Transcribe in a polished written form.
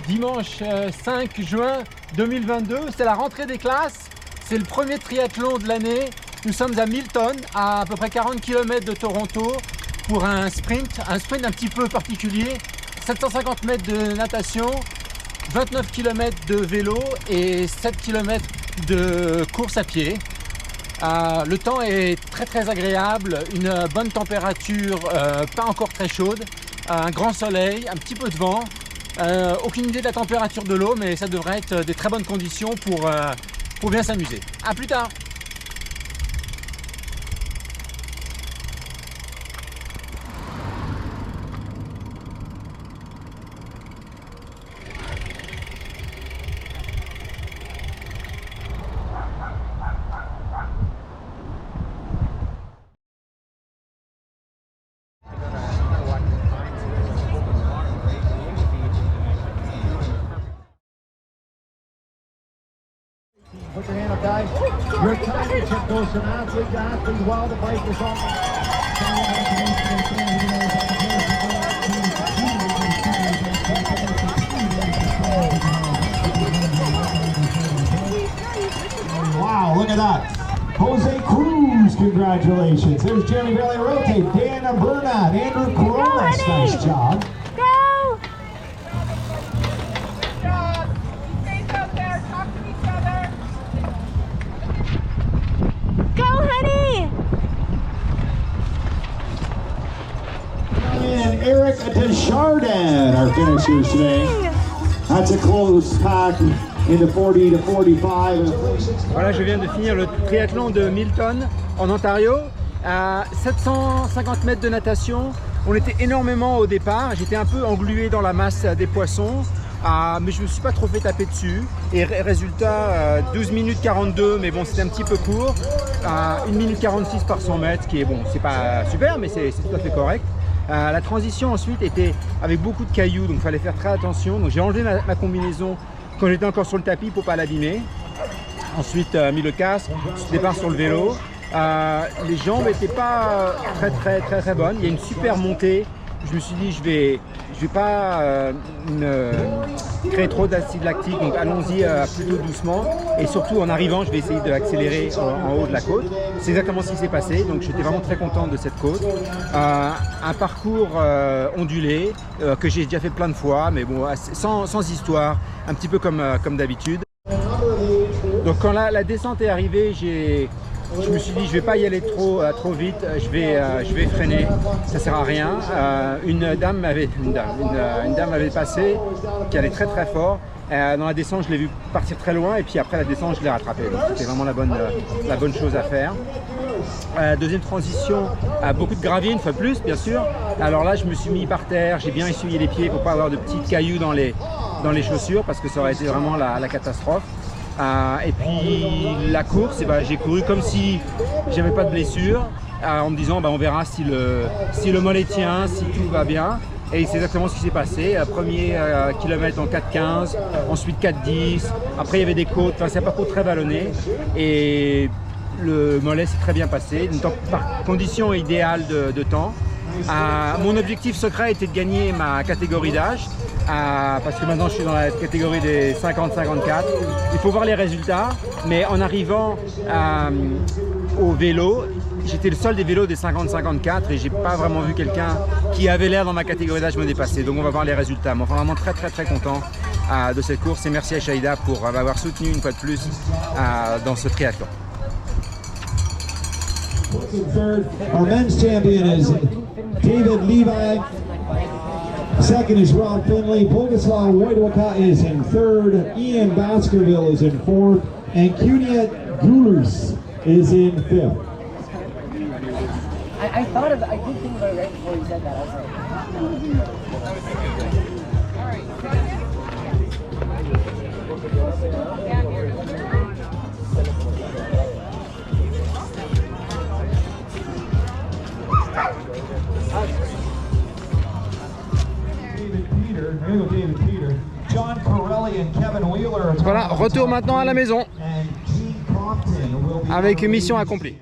dimanche 5 juin 2022. C'est la rentrée des classes. C'est le premier triathlon de l'année. Nous sommes à Milton, à peu près 40 km de Toronto, pour un sprint un petit peu particulier. 750 mètres de natation, 29 km de vélo et 7 km de course à pied. Le temps est très agréable, une bonne température, pas encore très chaude, un grand soleil, un petit peu de vent, aucune idée de la température de l'eau, mais ça devrait être des très bonnes conditions pour bien s'amuser. À plus tard. Put your hand up, guys. Your championship goes to an athlete to athlete while the bike is on. Wow, look at that. Jose Cruz, congratulations. There's Jeremy Bailey Rotate, Dana Burnett, Andrew Coronas. Nice job. And Eric Desjardins, our finishers today. That's a close pack in the 40 to 45. Voilà, je viens de finir le triathlon de Milton en Ontario à 750 mètres de natation. On était énormément au départ, j'étais un peu englué dans la masse des poissons, mais je me suis pas trop fait taper dessus. Et résultat, 12 minutes 42, mais bon, c'était un petit peu court. 1 minute 46 par 100 mètres, qui est bon, c'est pas super, mais c'est tout à fait correct. La transition ensuite était avec beaucoup de cailloux, donc il fallait faire très attention. Donc j'ai enlevé ma combinaison quand j'étais encore sur le tapis pour pas l'abîmer. Ensuite mis le casque, départ sur le vélo. Les jambes n'étaient pas très bonnes. Il y a une super montée. Je me suis dit je vais pas créer trop d'acide lactique, donc allons-y plutôt doucement, et surtout en arrivant je vais essayer d'accélérer en haut de la côte. C'est exactement ce qui s'est passé, donc j'étais vraiment très content de cette côte. Un parcours ondulé que j'ai déjà fait plein de fois, mais bon, sans histoire, un petit peu comme d'habitude. Donc quand la descente est arrivée, je me suis dit je vais pas y aller trop vite, je vais freiner, ça sert à rien. Une dame m'avait passé, qui allait très fort. Dans la descente je l'ai vu partir très loin, et puis après la descente je l'ai rattrapé, donc c'était vraiment la bonne chose à faire. Deuxième transition, beaucoup de gravier une fois de plus bien sûr. Alors là je me suis mis par terre, j'ai bien essuyé les pieds pour pas avoir de petits cailloux dans les chaussures, parce que ça aurait été vraiment la catastrophe. Et puis la course, j'ai couru comme si j'avais pas de blessure, en me disant on verra si le mollet tient, si tout va bien. Et c'est exactement ce qui s'est passé. Premier kilomètre en 4,15, ensuite 4,10, après il y avait des côtes, c'est un parcours très vallonné et le mollet s'est très bien passé, par condition idéale de temps. Mon objectif secret était de gagner ma catégorie d'âge, parce que maintenant je suis dans la catégorie des 50-54. Il faut voir les résultats, mais en arrivant au vélo, j'étais le seul des vélos des 50-54 et j'ai pas vraiment vu quelqu'un qui avait l'air dans ma catégorie d'âge me dépasser. Donc on va voir les résultats. Mais enfin, vraiment très content de cette course, et merci à Shaida pour m'avoir soutenu une fois de plus dans ce triathlon. Our men's champion is David Levi. Second is Rob Finley. Boguslav Wojtwaka is in third. Ian Baskerville is in fourth. And Kuniat Gulers is in fifth. I did think about it right before you said that. I was like, Voilà, retour maintenant à la maison avec mission accomplie.